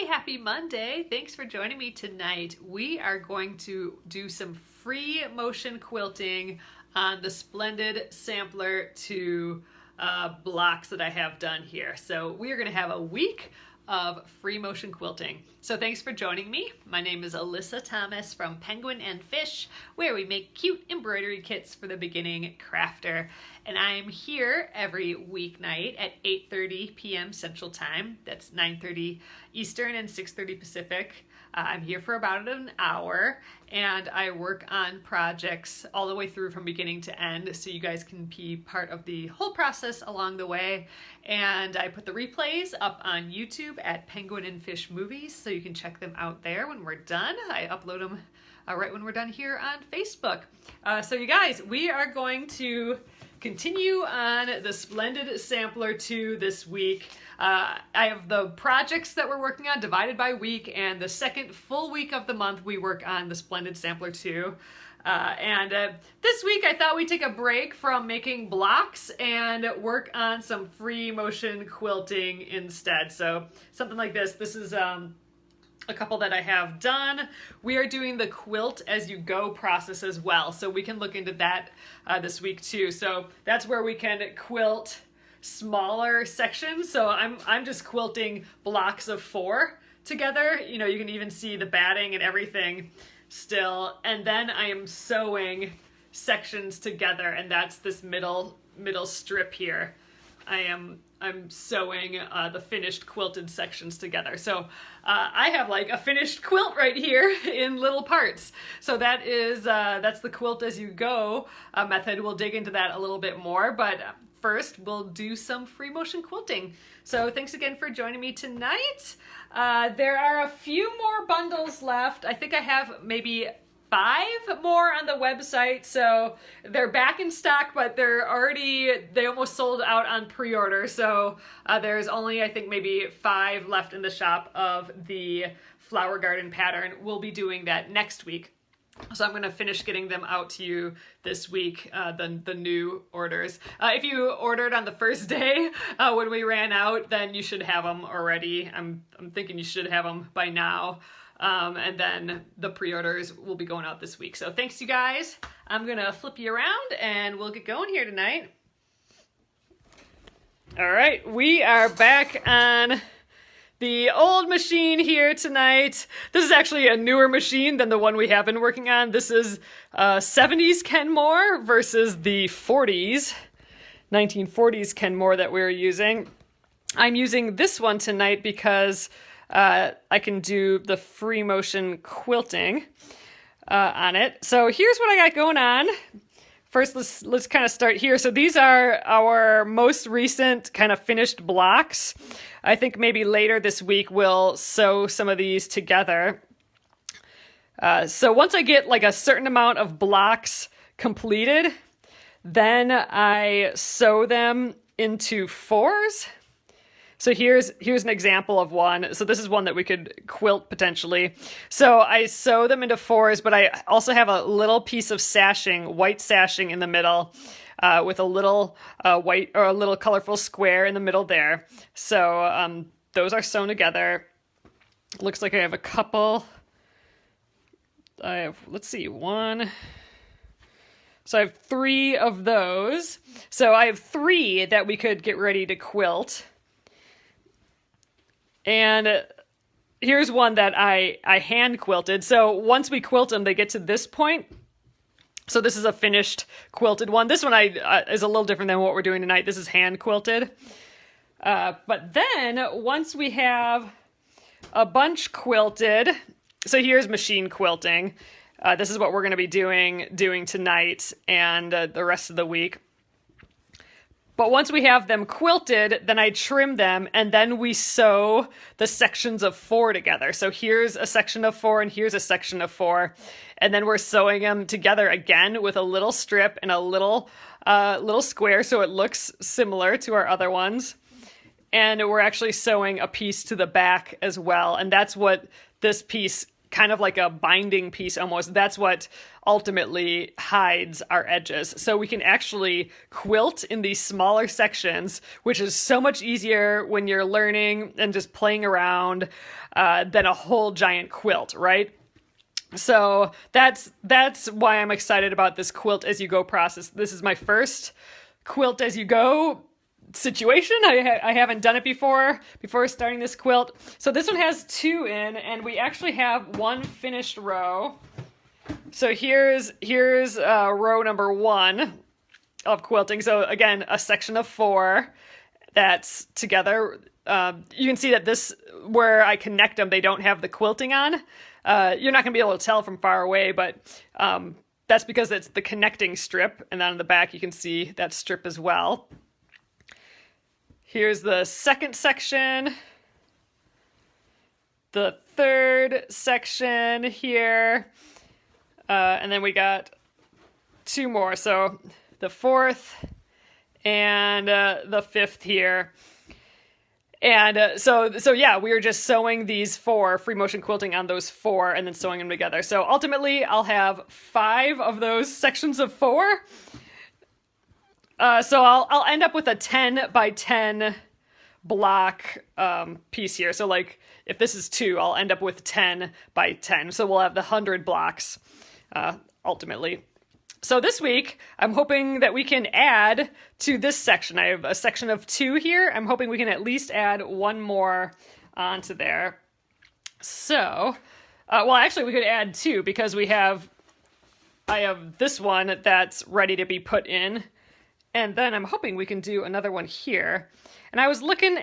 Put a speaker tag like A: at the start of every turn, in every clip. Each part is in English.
A: happy Monday. Thanks for joining me tonight. We are going to do some free motion quilting on the Splendid Sampler 2 blocks that I have done here. So we are going to have a week of free motion quilting. So thanks for joining me. My name is Alyssa Thomas from Penguin and Fish, where we make cute embroidery kits for the beginning crafter. And I'm here every weeknight at 8:30 p.m. Central Time. That's 9:30 Eastern and 6:30 Pacific. I'm here for about an hour, and I work on projects all the way through from beginning to end, so you guys can be part of the whole process along the way. And I put the replays up on YouTube at Penguin and Fish Movies, so you can check them out there when we're done. I upload them right when we're done here on Facebook. So you guys, we are going to continue on the Splendid Sampler 2 this week. I have the projects that we're working on divided by week, and the second full week of the month we work on the Splendid Sampler 2. This week I thought we'd take a break from making blocks and work on some free motion quilting instead. So something like this. This is a couple that I have done. We are doing the quilt as you go process as well, so we can look into that this week too. So that's where we can quilt smaller sections. So I'm just quilting blocks of 4 together. You know, you can even see the batting and everything still. And then I am sewing sections together, and that's this middle strip here. I'm sewing the finished quilted sections together. So I have like a finished quilt right here in little parts. So that is that's the quilt as you go method. We'll dig into that a little bit more, but first we'll do some free motion quilting. So thanks again for joining me tonight. There are a few more bundles left. I think I have maybe 5 more on the website, so they're back in stock, but they almost sold out on pre-order. So there's only, I think, maybe 5 left in the shop of the flower garden pattern. We'll be doing that next week. So I'm going to finish getting them out to you this week, the new orders. If you ordered on the first day when we ran out, then you should have them already. I'm thinking you should have them by now. And then the pre-orders will be going out this week. So thanks, you guys. I'm going to flip you around and we'll get going here tonight. All right, we are back on the old machine here tonight. This is actually a newer machine than the one we have been working on. This is 70s Kenmore versus the 1940s Kenmore that we're using. I'm using this one tonight because I can do the free motion quilting on it. So here's what I got going on. First, let's kind of start here. So these are our most recent kind of finished blocks. I think maybe later this week we'll sew some of these together. So once I get like a certain amount of blocks completed, then I sew them into 4s. So here's an example of one. So this is one that we could quilt potentially. So I sew them into 4s, but I also have a little piece of sashing, white sashing in the middle, with a little white or a little colorful square in the middle there. So those are sewn together. Looks like I have a couple. I have, let's see, 1. So I have 3 of those. So I have 3 that we could get ready to quilt. And here's one that I hand quilted. So once we quilt them, they get to this point. So this is a finished quilted one. This one is a little different than what we're doing tonight. This is hand quilted. But then once we have a bunch quilted, so here's machine quilting. This is what we're going to be doing tonight and the rest of the week. But once we have them quilted, then I trim them, and then we sew the sections of 4 together. So here's a section of 4, and here's a section of 4. And then we're sewing them together again with a little strip and a little square, so it looks similar to our other ones. And we're actually sewing a piece to the back as well, and that's what this piece kind of like a binding piece almost. That's what ultimately hides our edges. So we can actually quilt in these smaller sections, which is so much easier when you're learning and just playing around than a whole giant quilt, right? So that's why I'm excited about this quilt as you go process. This is my first quilt as you go situation. I haven't done it before starting this quilt. So this one has 2 in, and we actually have 1 finished row. So here's row number 1 of quilting. So again, a section of 4 that's together. You can see that this, where I connect them, they don't have the quilting on. You're not going to be able to tell from far away, but that's because it's the connecting strip. And then on the back, you can see that strip as well. Here's the second section, the third section here, and then we got 2 more. So the 4th and the 5th here. And so yeah, we were just sewing these 4, free motion quilting on those 4 and then sewing them together. So ultimately I'll have 5 of those sections of 4. So I'll end up with a 10 by 10 block piece here. So like if this is 2, I'll end up with 10 by 10. So we'll have the 100 blocks ultimately. So this week, I'm hoping that we can add to this section. I have a section of 2 here. I'm hoping we can at least add 1 more onto there. So, well, actually we could add 2 because I have this one that's ready to be put in. And then I'm hoping we can do another one here. And I was kind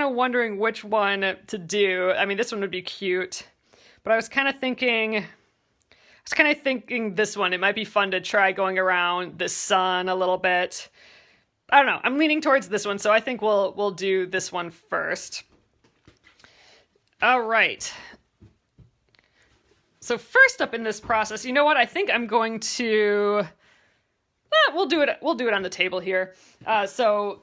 A: of wondering which one to do. I mean, this one would be cute, but I was kind of thinking this one. It might be fun to try going around the sun a little bit. I don't know. I'm leaning towards this one, so I think we'll do this one first. All right. So first up in this process, you know what? I think I'm going to... we'll do it on the table here. So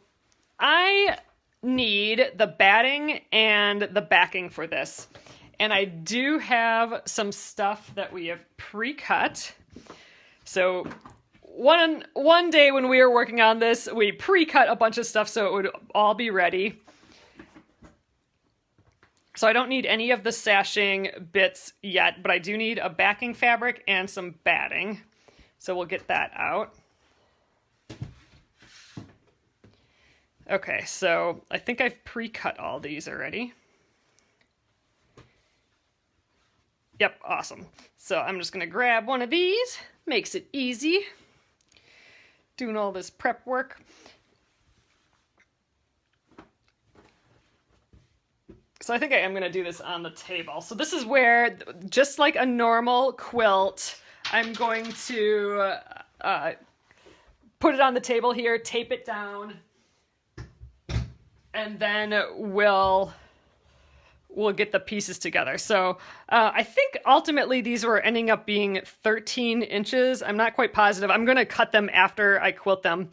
A: I need the batting and the backing for this. And I do have some stuff that we have pre-cut. So one day when we were working on this, we pre-cut a bunch of stuff so it would all be ready. So I don't need any of the sashing bits yet, but I do need a backing fabric and some batting. So we'll get that out. Okay, so I think I've pre-cut all these already. Yep, awesome. So I'm just going to grab one of these. Makes it easy. Doing all this prep work. So I think I am going to do this on the table. So this is where, just like a normal quilt, I'm going to put it on the table here, tape it down, and then we'll get the pieces together. So I think ultimately these were ending up being 13 inches. I'm not quite positive. I'm going to cut them after I quilt them.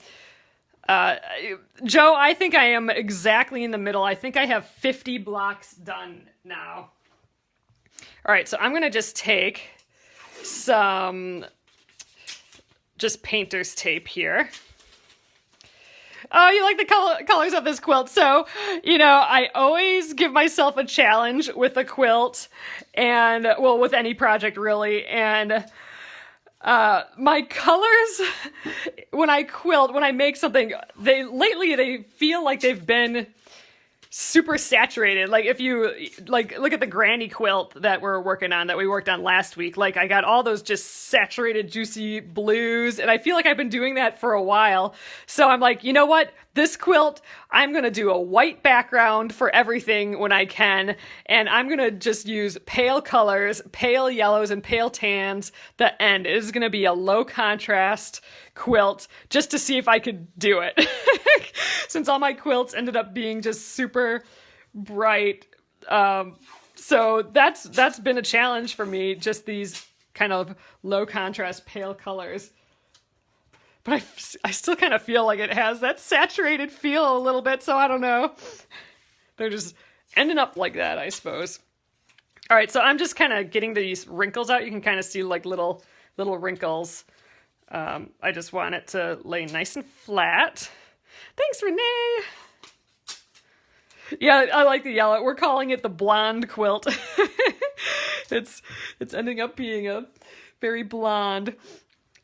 A: Joe, I think I am exactly in the middle. I think I have 50 blocks done now. All right, so I'm going to just take some just painter's tape here. Oh, you like the colors of this quilt. So, you know, I always give myself a challenge with a quilt and, well, with any project really. And my colors, when I quilt, when I make something, lately they feel like they've been super saturated. Like if you look at the granny quilt that we're working on, that we worked on last week, like I got all those just saturated juicy blues, and I feel like I've been doing that for a while. So I'm like, you know what? This quilt, I'm going to do a white background for everything when I can, and I'm going to just use pale colors, pale yellows and pale tans. The end is going to be a low contrast quilt just to see if I could do it. Since all my quilts ended up being just super bright. So that's been a challenge for me, just these kind of low contrast pale colors. But I still kind of feel like it has that saturated feel a little bit, so I don't know. They're just ending up like that, I suppose. All right, so I'm just kind of getting these wrinkles out. You can kind of see like little wrinkles. I just want it to lay nice and flat. Thanks, Renee. Yeah, I like the yellow. We're calling it the blonde quilt. It's ending up being a very blonde.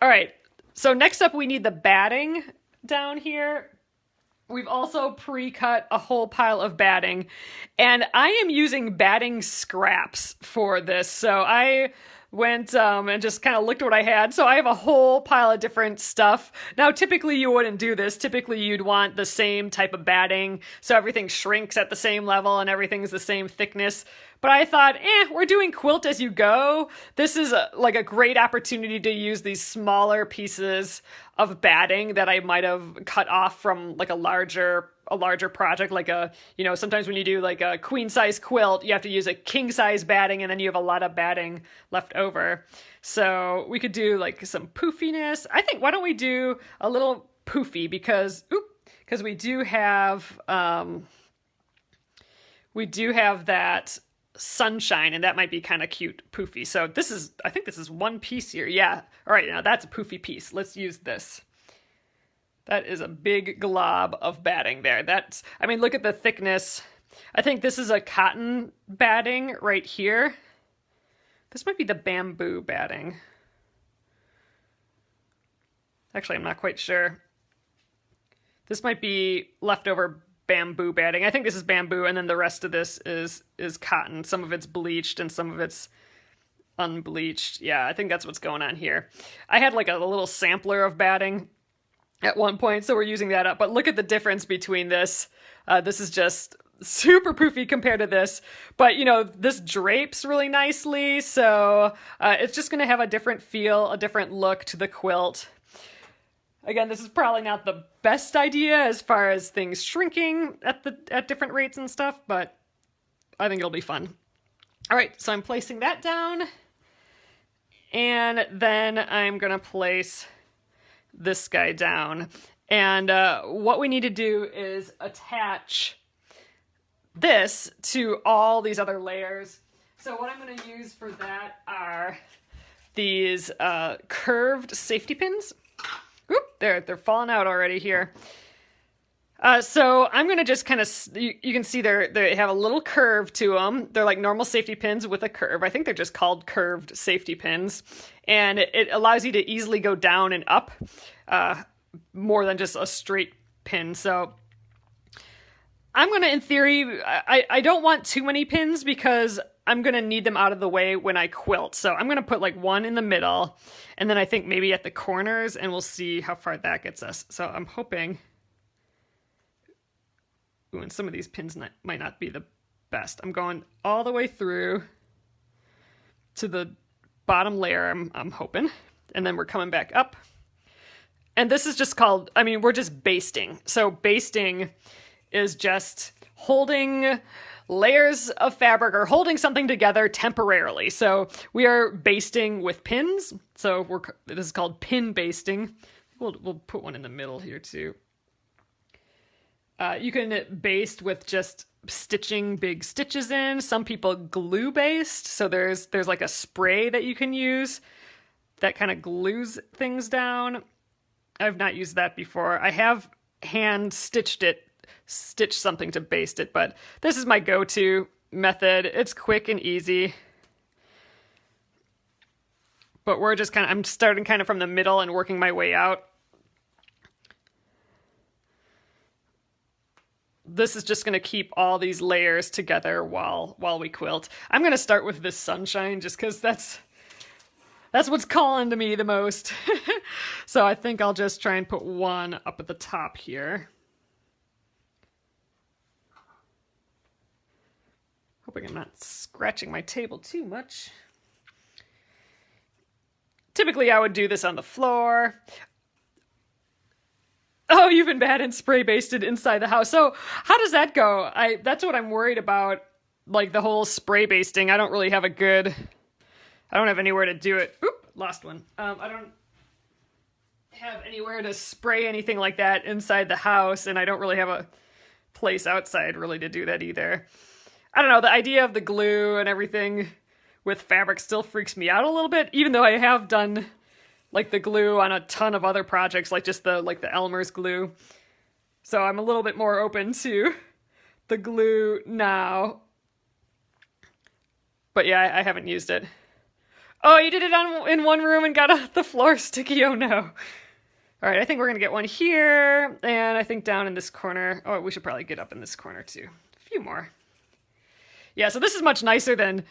A: All right, so next up we need the batting down here. We've also pre-cut a whole pile of batting, and I am using batting scraps for this. So I went and just kind of looked at what I had. So I have a whole pile of different stuff. Now, typically you wouldn't do this. Typically you'd want the same type of batting, so everything shrinks at the same level and everything's the same thickness. But I thought, we're doing quilt as you go. This is like a great opportunity to use these smaller pieces of batting that I might have cut off from like a larger project, like sometimes when you do like a queen size quilt, you have to use a king size batting and then you have a lot of batting left over. So we could do like some poofiness. I think, why don't we do a little poofy because we do have that sunshine, and that might be kind of cute poofy. So I think this is one piece here. Yeah. All right. Now that's a poofy piece. Let's use this. That is a big glob of batting there. Look at the thickness. I think this is a cotton batting right here. This might be the bamboo batting. Actually, I'm not quite sure. This might be leftover bamboo batting. I think this is bamboo, and then the rest of this is cotton. Some of it's bleached and some of it's unbleached. Yeah, I think that's what's going on here. I had like a little sampler of batting at one point, so we're using that up. But look at the difference between this. This is just super poofy compared to this. But, this drapes really nicely, so it's just going to have a different feel, a different look to the quilt. Again, this is probably not the best idea as far as things shrinking at different rates and stuff, but I think it'll be fun. All right, so I'm placing that down, and then I'm going to place this guy down. And what we need to do is attach this to all these other layers. So what I'm going to use for that are these curved safety pins. Oop, they're falling out already here. So I'm going to just kind of, you can see they have a little curve to them. They're like normal safety pins with a curve. I think they're just called curved safety pins. And it allows you to easily go down and up more than just a straight pin. So I'm going to, in theory, I don't want too many pins because I'm going to need them out of the way when I quilt. So I'm going to put like one in the middle, and then I think maybe at the corners, and we'll see how far that gets us. So I'm hoping, and some of these pins might not be the best. I'm going all the way through to the bottom layer, I'm hoping, and then we're coming back up. And this is just called, we're just basting. So basting is just holding layers of fabric or holding something together temporarily. So we are basting with pins. So this is called pin basting. We'll put one in the middle here too. You can baste with just stitching big stitches in. Some people glue baste. So there's like a spray that you can use that kind of glues things down. I've not used that before. I have hand stitched something to baste it, but this is my go-to method. It's quick and easy. But I'm starting kind of from the middle and working my way out. This is just going to keep all these layers together while we quilt. I'm going to start with this sunshine just because that's what's calling to me the most. So I think I'll just try and put one up at the top here. Hoping I'm not scratching my table too much. Typically I would do this on the floor. Oh, you've been bad and spray basted inside the house. So how does that go? That's what I'm worried about, like the whole spray basting. I don't have anywhere to do it. Oop, lost one. I don't have anywhere to spray anything like that inside the house, and I don't really have a place outside really to do that either. I don't know, the idea of the glue and everything with fabric still freaks me out a little bit, even though I have done like the glue on a ton of other projects, like just the Elmer's glue. So I'm a little bit more open to the glue now. But yeah, I haven't used it. Oh, you did it in one room and got the floor sticky. Oh no. All right, I think we're going to get one here, and I think down in this corner. Oh, we should probably get up in this corner too. A few more. Yeah, so this is much nicer than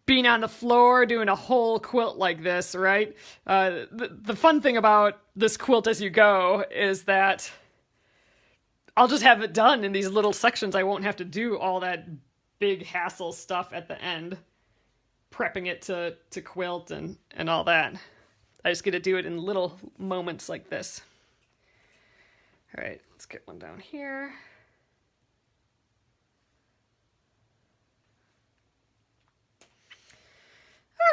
A: being on the floor doing a whole quilt like this, right? The fun thing about this quilt as you go is that I'll just have it done in these little sections. I won't have to do all that big hassle stuff at the end, prepping it to quilt and all that. I just get to do it in little moments like this. All right, let's get one down here.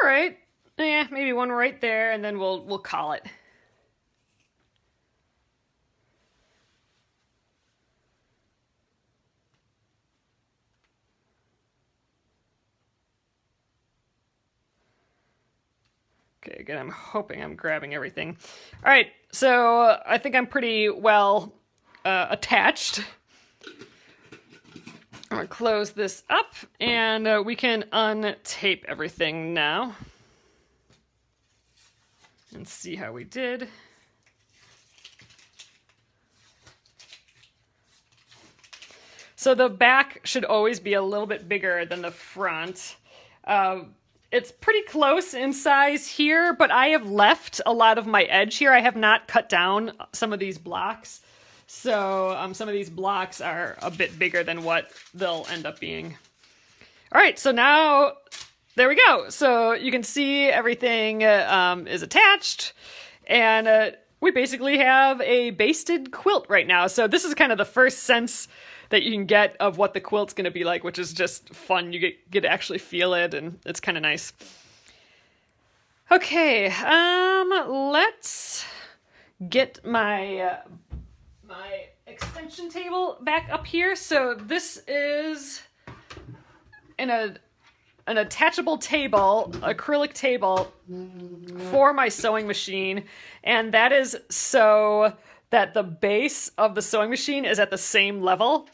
A: All right, yeah, maybe one right there, and then we'll call it. Okay, again, I'm hoping I'm grabbing everything. All right, so I think I'm pretty well attached. I'm gonna close this up, and we can untape everything now and see how we did. So the back should always be a little bit bigger than the front. It's pretty close in size here, but I have left a lot of my edge here. I have not cut down some of these blocks. So some of these blocks are a bit bigger than what they'll end up being. All right, so now, there we go. So you can see everything is attached, and we basically have a basted quilt right now. So this is kind of the first sense that you can get of what the quilt's going to be like, which is just fun. You get to actually feel it, and it's kind of nice. Okay, let's get my my extension table back up here. So this is an attachable table, acrylic table for my sewing machine, and that is so that the base of the sewing machine is at the same level.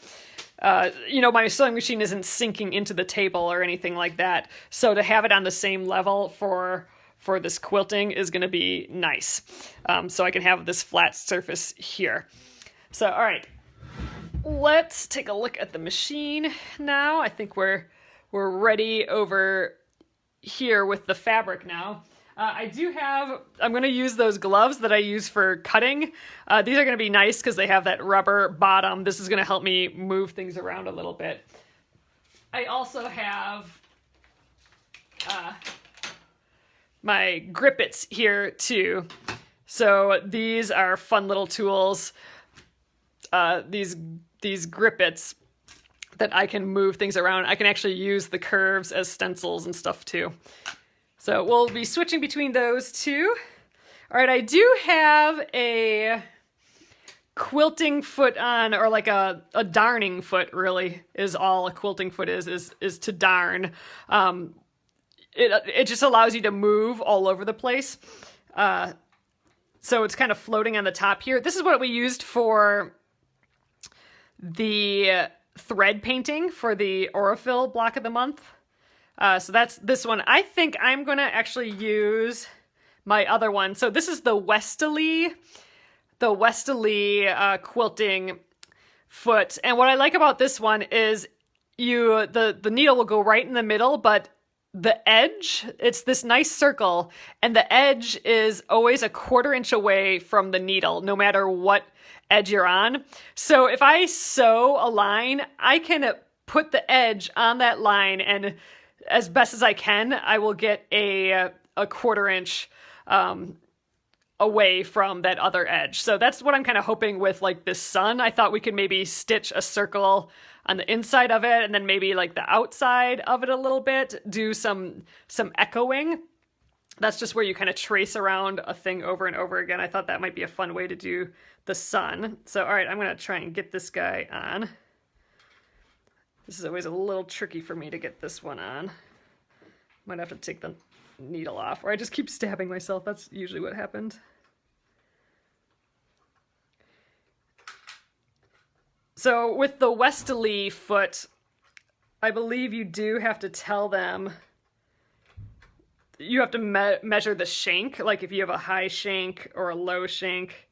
A: You know, my sewing machine isn't sinking into the table or anything like that. So to have it on the same level for this quilting is going to be nice. So I can have this flat surface here. So, all right, let's take a look at the machine now. I think we're ready over here with the fabric now. I'm going to use those gloves that I use for cutting. These are going to be nice because they have that rubber bottom. This is going to help me move things around a little bit. I also have my grippets here too. So these are fun little tools. These grippets that I can move things around. I can actually use the curves as stencils and stuff too. So we'll be switching between those two. All right, I do have a quilting foot on, or like a darning foot really is all a quilting foot is to darn. It just allows you to move all over the place. So it's kind of floating on the top here. This is what we used for the thread painting for the Aurifil block of the month. So that's this one. I think I'm going to actually use my other one. So this is the Westerly quilting foot. And what I like about this one is the needle will go right in the middle, but the edge, it's this nice circle, and the edge is always a 1/4 inch away from the needle, no matter what edge you're on. So if I sew a line, I can put the edge on that line, and as best as I can, I will get a 1/4 inch away from that other edge. So that's what I'm kind of hoping with like this sun. I thought we could maybe stitch a circle on the inside of it, and then maybe like the outside of it a little bit, do some echoing. That's just where you kind of trace around a thing over and over again. I thought that might be a fun way to do the sun. So, all right, I'm going to try and get this guy on. This is always a little tricky for me to get this one on. Might have to take the needle off, or I just keep stabbing myself. That's usually what happened. So with the westerly foot, I believe you do have to tell them, you have to measure the shank, like if you have a high shank or a low shank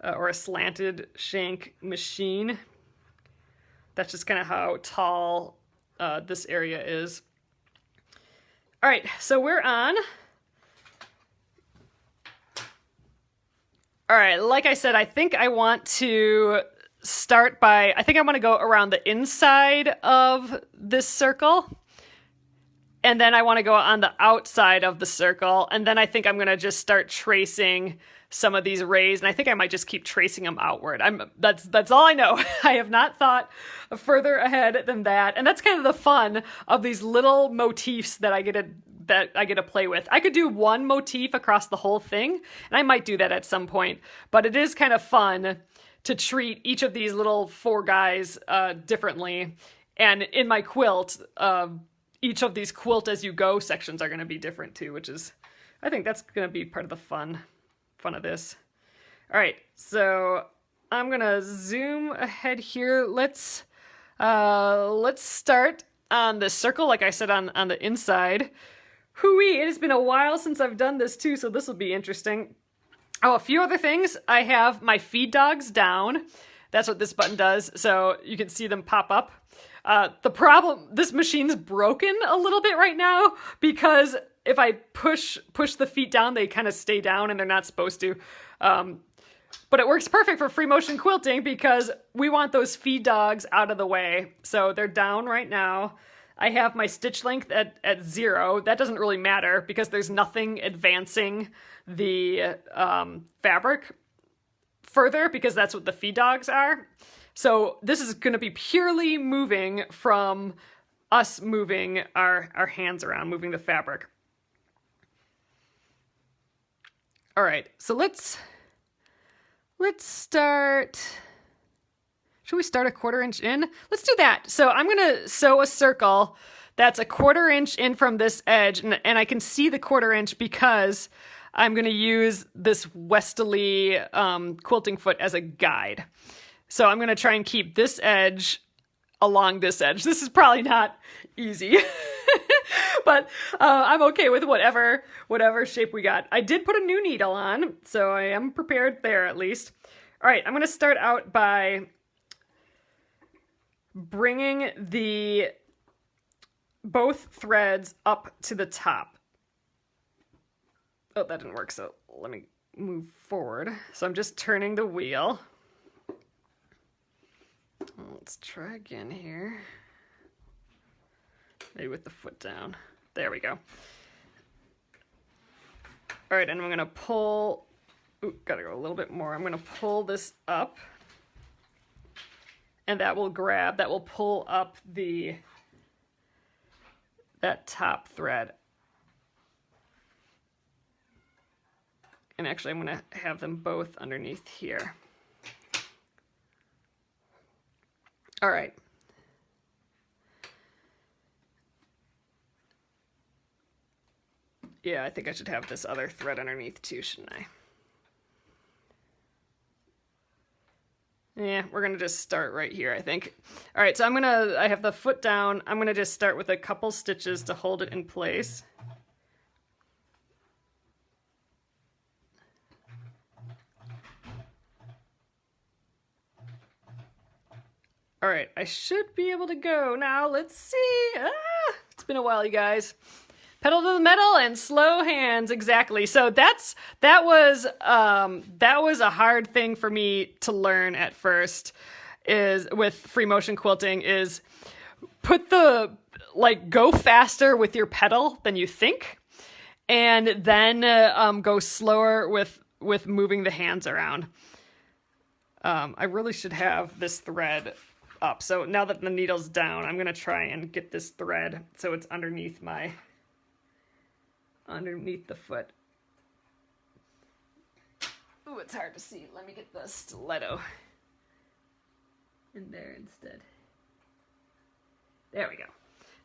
A: or a slanted shank machine. That's just kind of how tall this area is. All right, so we're on. All right, like I said, I think I want to start by, I think I want to go around the inside of this circle. And then I want to go on the outside of the circle. And then I think I'm going to just start tracing some of these rays. And I think I might just keep tracing them outward. That's all I know. I have not thought further ahead than that. And that's kind of the fun of these little motifs that I get to play with. I could do one motif across the whole thing, and I might do that at some point. But it is kind of fun to treat each of these little four guys differently. And in my quilt, each of these quilt as you go sections are going to be different too, which is, I think that's going to be part of the fun of this. All right, so I'm going to zoom ahead here. Let's start on the circle, like I said, on the inside. Hooey, it has been a while since I've done this too, so this will be interesting. Oh, a few other things. I have my feed dogs down. That's what this button does, so you can see them pop up. The problem, this machine's broken a little bit right now because if I push the feet down, they kind of stay down and they're not supposed to. But it works perfect for free motion quilting because we want those feed dogs out of the way. So they're down right now. I have my stitch length at 0. That doesn't really matter because there's nothing advancing the fabric further because that's what the feed dogs are. So this is going to be purely moving from us moving our hands around, moving the fabric. All right, so let's start. Should we start a 1/4 inch in? Let's do that. So I'm going to sew a circle that's a 1/4 inch in from this edge, and I can see the 1/4 inch because I'm going to use this westerly quilting foot as a guide. So I'm going to try and keep this edge along this edge. This is probably not easy, but I'm okay with whatever shape we got. I did put a new needle on, so I am prepared there at least. All right, I'm going to start out by bringing both threads up to the top. Oh, that didn't work, so let me move forward. So I'm just turning the wheel. Let's try again here. Maybe with the foot down. There we go. All right, and I'm going to pull, gotta go a little bit more. I'm going to pull this up, and that will pull up that top thread. And actually, I'm going to have them both underneath here. All right. Yeah, I think I should have this other thread underneath too, shouldn't I? Yeah, we're gonna just start right here, I think. All right, so I have the foot down. I'm gonna just start with a couple stitches to hold it in place. All right, I should be able to go now. Let's see. It's been a while, you guys. Pedal to the metal and slow hands, exactly. So that was a hard thing for me to learn at first. Is with free motion quilting is go faster with your pedal than you think, and then go slower with moving the hands around. I really should have this thread up. So now that the needle's down, I'm gonna try and get this thread so it's underneath the foot. Ooh, it's hard to see. Let me get the stiletto in there instead. There we go.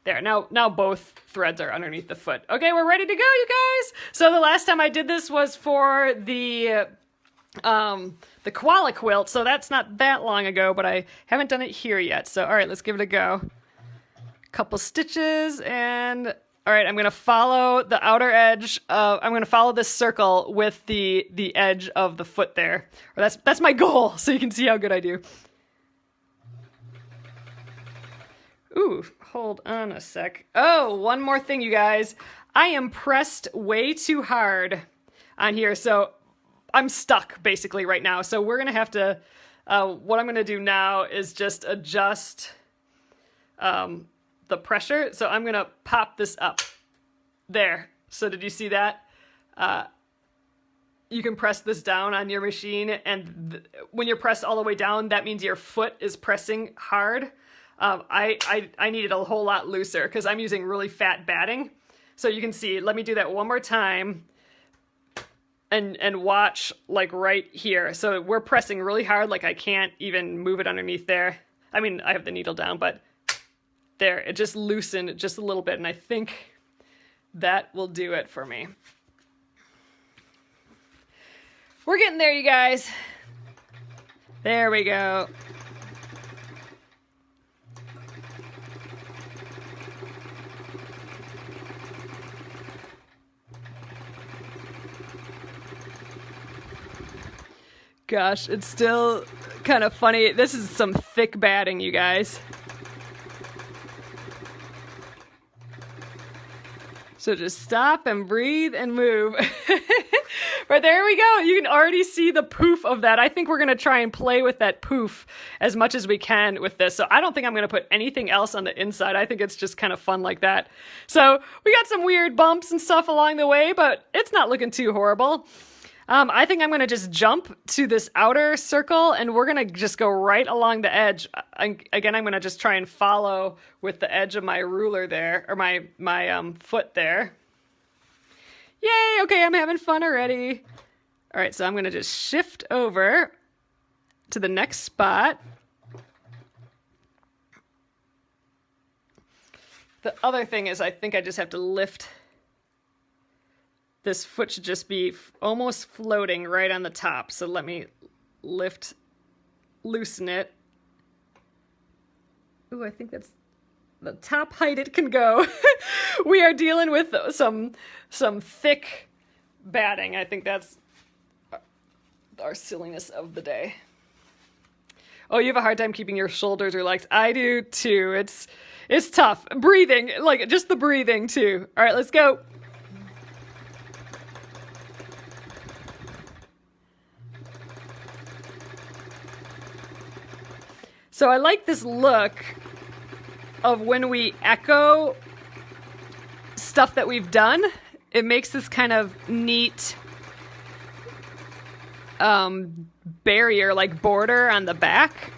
A: There, now both threads are underneath the foot. Okay, we're ready to go, you guys. So the last time I did this was for the koala quilt, so that's not that long ago, but I haven't done it here yet. So, all right, let's give it a go. Couple stitches, and all right, I'm gonna follow the outer edge I'm gonna follow this circle with the edge of the foot there. Or that's my goal, so you can see how good I do. Ooh, hold on a sec. Oh, one more thing, you guys. I am pressed way too hard on here, so I'm stuck basically right now. So we're gonna have to, what I'm gonna do now is just adjust the pressure. So I'm gonna pop this up. There. So did you see that? You can press this down on your machine, and when you're pressed all the way down, that means your foot is pressing hard. I need it a whole lot looser because I'm using really fat batting. So you can see, let me do that one more time and watch like right here. So we're pressing really hard, like I can't even move it underneath there. I mean, I have the needle down, but there, it just loosened just a little bit, and I think that will do it for me. We're getting there, you guys. There we go. Gosh, it's still kind of funny. This is some thick batting, you guys. So just stop and breathe and move. But there we go. You can already see the poof of that. I think we're going to try and play with that poof as much as we can with this. So I don't think I'm going to put anything else on the inside. I think it's just kind of fun like that. So we got some weird bumps and stuff along the way, but it's not looking too horrible. I think I'm going to just jump to this outer circle, and we're going to just go right along the edge. Again, I'm going to just try and follow with the edge of my ruler there, or my foot there. Yay, okay, I'm having fun already. All right, so I'm going to just shift over to the next spot. The other thing is I think I just have to lift. This foot should just be almost floating right on the top. So let me loosen it. Ooh, I think that's the top height it can go. We are dealing with some thick batting. I think that's our silliness of the day. Oh, you have a hard time keeping your shoulders relaxed. I do too. It's tough. Breathing, like just the breathing too. All right, let's go. So I like this look of when we echo stuff that we've done. It makes this kind of neat barrier, like border on the back,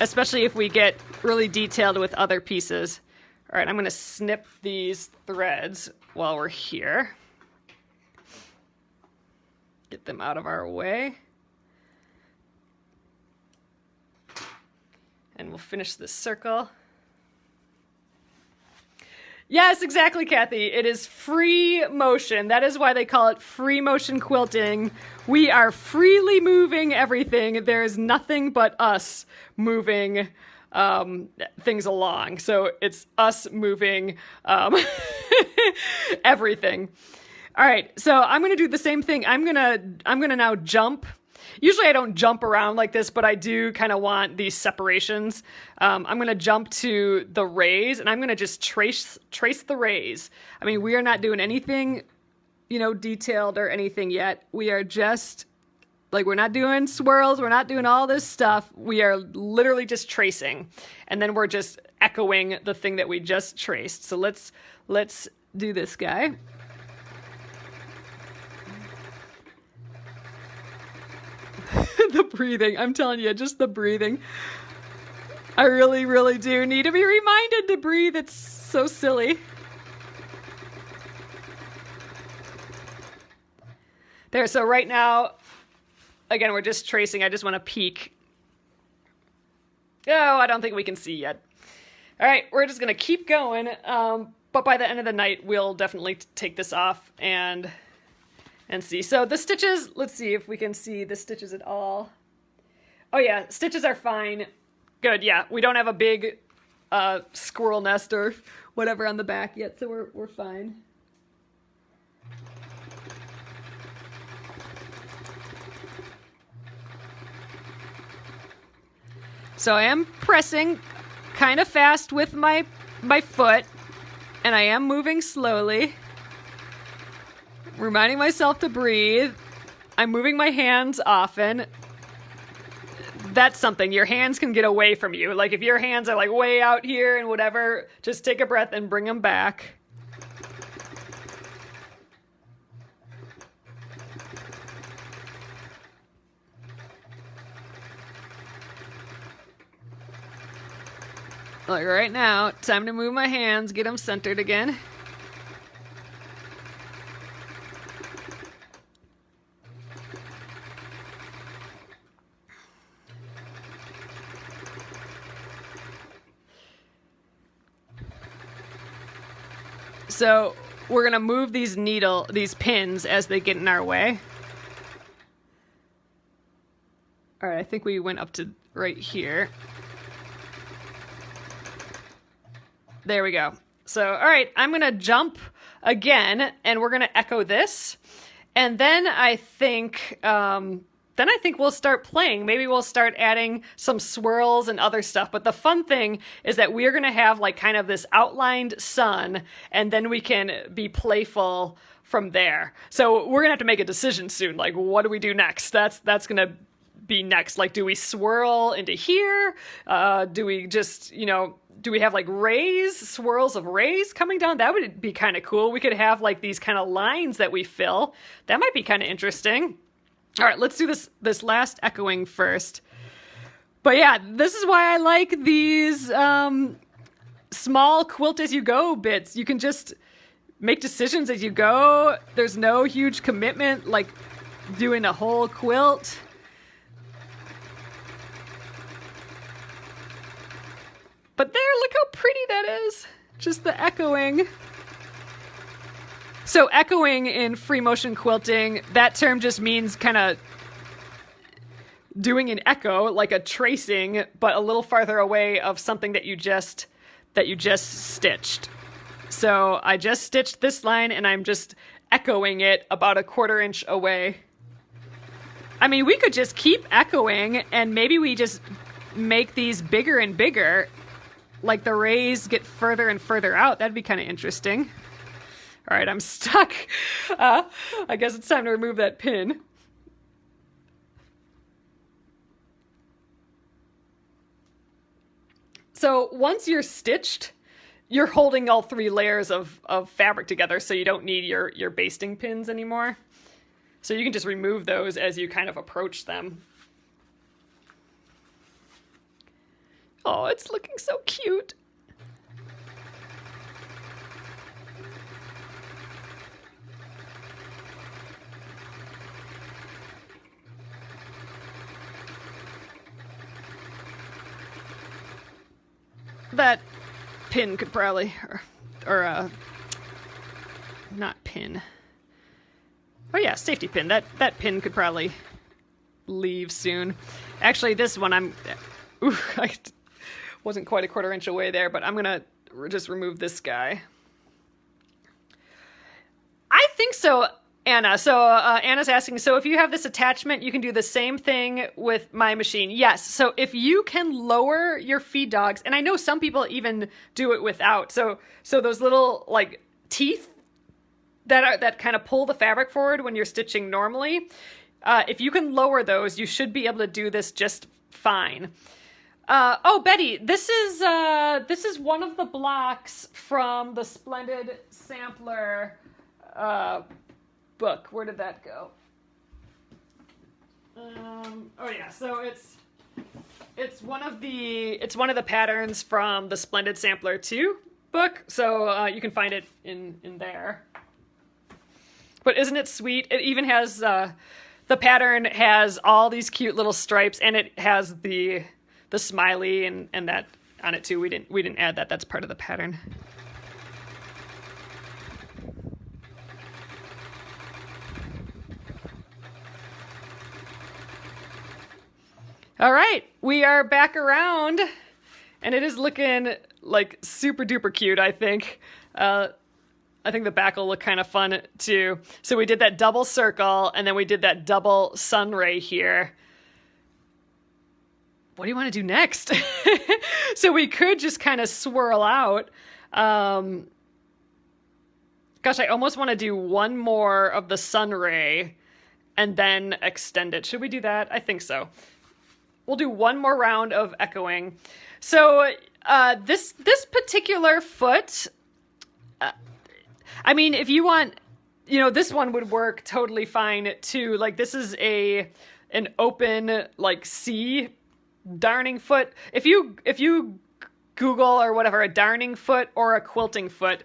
A: especially if we get really detailed with other pieces. All right, I'm going to snip these threads while we're here. Get them out of our way. And we'll finish this circle. Yes, exactly, Kathy. It is free motion. That is why they call it free motion quilting. We are freely moving everything. There is nothing but us moving things along. So it's us moving everything. All right, so I'm gonna do the same thing. I'm gonna now jump. Usually I don't jump around like this, but I do kind of want these separations. I'm going to jump to the rays, and I'm going to just trace the rays. I mean, we are not doing anything, detailed or anything yet. We are just, we're not doing swirls. We're not doing all this stuff. We are literally just tracing. And then we're just echoing the thing that we just traced. So let's do this guy. The breathing. I'm telling you, just the breathing. I really, really do need to be reminded to breathe. It's so silly. There, so right now, again, we're just tracing. I just want to peek. Oh, I don't think we can see yet. All right, we're just gonna keep going, but by the end of the night, we'll definitely take this off and see. So the stitches, let's see if we can see the stitches at all. Oh yeah, stitches are fine. Good, yeah, we don't have a big squirrel nest or whatever on the back yet, so we're fine. So I am pressing kind of fast with my foot, and I am moving slowly, reminding myself to breathe. I'm moving my hands often. That's something. Your hands can get away from you. Like if your hands are like way out here and whatever, just take a breath and bring them back. Like right now, time to move my hands, get them centered again. So we're gonna move these pins as they get in our way. All right, I think we went up to right here. There we go. So, all right, I'm gonna jump again, and we're gonna echo this, and then I think we'll start playing. Maybe we'll start adding some swirls and other stuff. But the fun thing is that we're gonna have like kind of this outlined sun, and then we can be playful from there. So we're gonna have to make a decision soon. Like, what do we do next? That's gonna be next. Like, do we swirl into here? Do we just, do we have like swirls of rays coming down? That would be kind of cool. We could have like these kind of lines that we fill. That might be kind of interesting. All right, let's do this last echoing first. But yeah, this is why I like these small quilt as you go bits. You can just make decisions as you go. There's no huge commitment like doing a whole quilt. But there, look how pretty that is. Just the echoing. So echoing in free motion quilting, that term just means kind of doing an echo, like a tracing, but a little farther away of something that you just stitched. So I just stitched this line and I'm just echoing it about a 1/4 inch away. I mean, we could just keep echoing and maybe we just make these bigger and bigger. Like the rays get further and further out. That'd be kind of interesting. All right, I'm stuck. I guess it's time to remove that pin. So once you're stitched, you're holding all 3 layers of fabric together, so you don't need your basting pins anymore. So you can just remove those as you kind of approach them. Oh, it's looking so cute. That pin could probably, or not pin. Oh yeah, safety pin. That pin could probably leave soon. Actually, this one I wasn't quite a 1/4 inch away there, but I'm gonna just remove this guy. I think so, Anna. So Anna's asking, so if you have this attachment, you can do the same thing with my machine. Yes, so if you can lower your feed dogs, and I know some people even do it without, so those little like teeth that kind of pull the fabric forward when you're stitching normally, if you can lower those, you should be able to do this just fine. Oh, Betty, this is one of the blocks from the Splendid Sampler book. Where did that go? Oh yeah, so it's one of the patterns from the Splendid Sampler 2 book. So you can find it in there. But isn't it sweet? It even has the pattern has all these cute little stripes, and it has the smiley and that on it too. We didn't add that. That's part of the pattern. All right, we are back around, and it is looking like super duper cute, I think. I think the back will look kind of fun too. So we did that double circle, and then we did that double sun ray here. What do you want to do next? So we could just kind of swirl out. Gosh, I almost want to do one more of the sun ray and then extend it. Should we do that? I think so. We'll do one more round of echoing. So this particular foot, I mean, if you want, you know, this one would work totally fine too. Like this is an open like C darning foot. If you Google or whatever a darning foot or a quilting foot,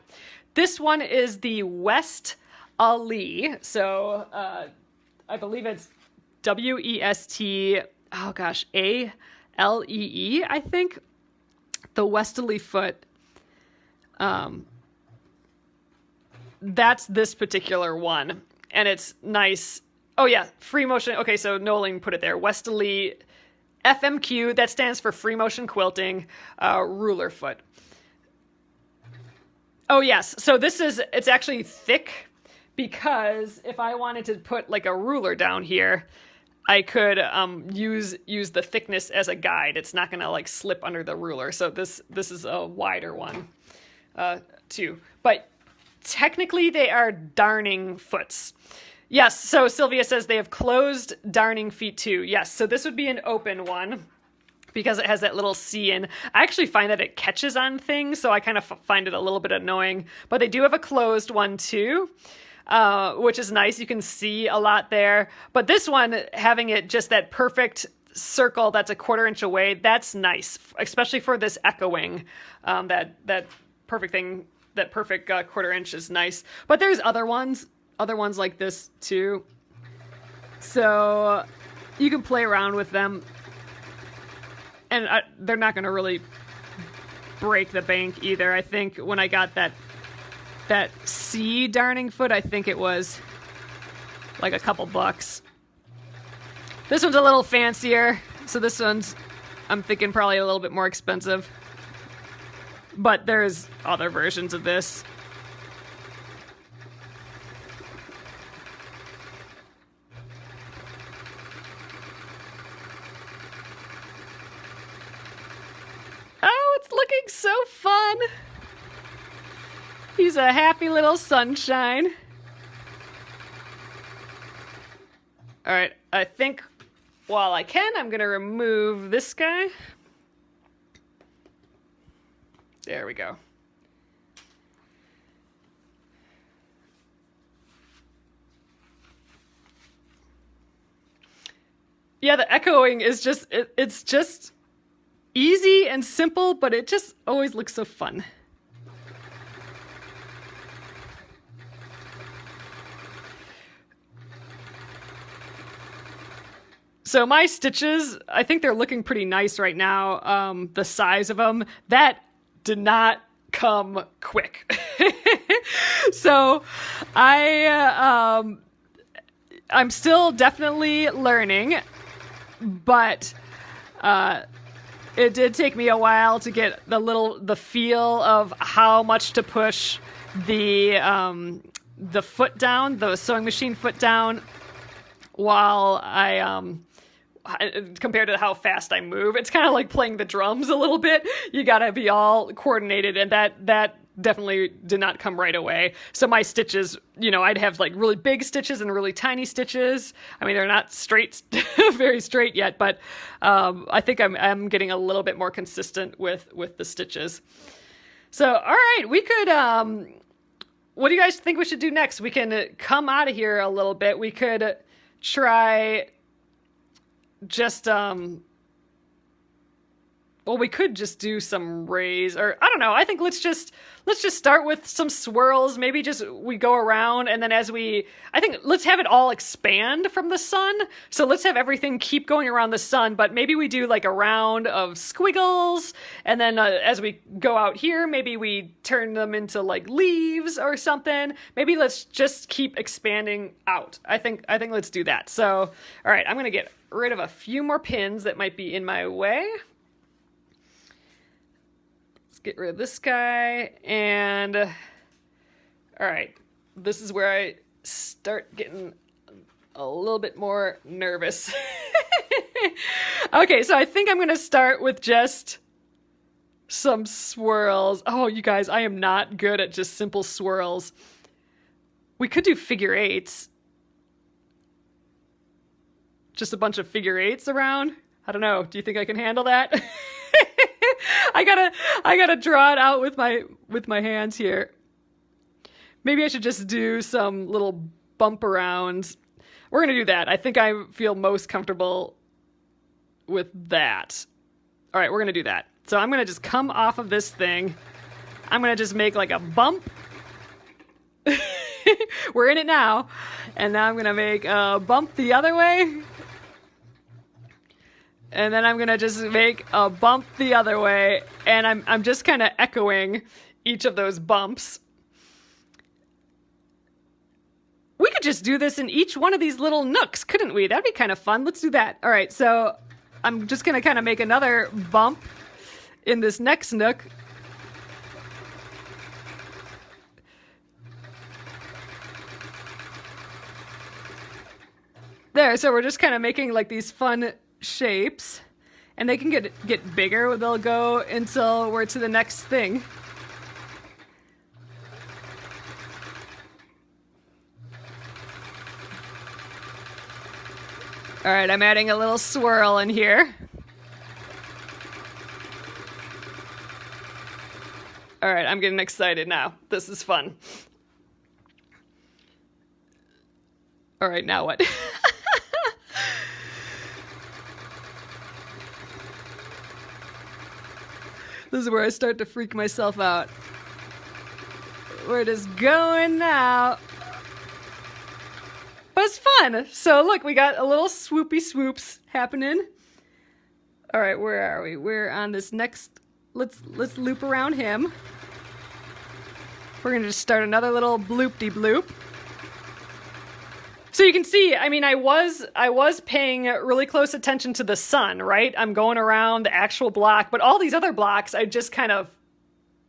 A: this one is the West Ali. So I believe it's W-E-S-T. Oh gosh, A-L-E-E, I think. The Westerly foot. That's this particular one. And it's nice. Oh yeah, free motion. Okay, so Nolan put it there. Westerly FMQ, that stands for free motion quilting, ruler foot. Oh yes, so it's actually thick because if I wanted to put like a ruler down here, I could use the thickness as a guide. It's not gonna like slip under the ruler. So this is a wider one too. But technically they are darning foots. Yes, so Sylvia says they have closed darning feet too. Yes, so this would be an open one because it has that little C in. I actually find that it catches on things, so I kind of find it a little bit annoying. But they do have a closed one too. Which is nice. You can see a lot there. But this one, having it just that perfect circle that's a 1/4 inch away, that's nice, especially for this echoing. That perfect thing, that perfect 1/4 inch is nice. But there's other ones like this too. So you can play around with them. And they're not going to really break the bank either. I think when I got that C darning foot, I think it was like a couple bucks. This one's a little fancier, so this one's, I'm thinking, probably a little bit more expensive. But there's other versions of this. Oh, it's looking so fun! He's a happy little sunshine. All right, I think while I can, I'm going to remove this guy. There we go. Yeah, the echoing is just, it's just easy and simple, but it just always looks so fun. So my stitches, I think they're looking pretty nice right now. The size of them, that did not come quick. So I'm still definitely learning, but it did take me a while to get the feel of how much to push the foot down, the sewing machine foot down, while compared to how fast I move. It's kind of like playing the drums a little bit. You gotta be all coordinated, and that definitely did not come right away. So my stitches, you know, I'd have like really big stitches and really tiny stitches. I mean, they're not straight, very straight yet, but I think I'm getting a little bit more consistent with the stitches. So, all right, we could, what do you guys think we should do next? We can come out of here a little bit. We could try just well, we could just do some rays, or I don't know. I think let's just start with some swirls. Maybe just we go around, and then I think let's have it all expand from the sun. So let's have everything keep going around the sun, but maybe we do like a round of squiggles, and then as we go out here, maybe we turn them into like leaves or something. Maybe let's just keep expanding out. I think let's do that. So, all right, I'm gonna get rid of a few more pins that might be in my way. Get rid of this guy, and all right, this is where I start getting a little bit more nervous. Okay, so I think I'm gonna start with just some swirls. Oh, you guys, I am not good at just simple swirls. We could do figure eights. Just a bunch of figure eights around. I don't know. Do you think I can handle that? I gotta draw it out with my hands here. Maybe I should just do some little bump arounds. We're gonna do that. I think I feel most comfortable with that. All right, we're gonna do that. So I'm gonna just come off of this thing. I'm gonna just make like a bump. We're in it now. And now I'm gonna make a bump the other way. And then I'm gonna just make a bump the other way, and I'm just kind of echoing each of those bumps. We could just do this in each one of these little nooks, couldn't we? That'd be kind of fun. Let's do that. All right, so I'm just gonna kind of make another bump in this next nook. There, so we're just kind of making like these fun shapes, and they can get bigger. They'll go until we're to the next thing. All right, I'm adding a little swirl in here. All right, I'm getting excited now. This is fun. All right, now what? This is where I start to freak myself out. We're just going now. But it's fun. So look, we got a little swoopy swoops happening. All right, where are we? We're on this next, let's loop around him. We're gonna just start another little bloop-de-bloop. So you can see, I mean, I was paying really close attention to the sun, right? I'm going around the actual block, but all these other blocks, I just kind of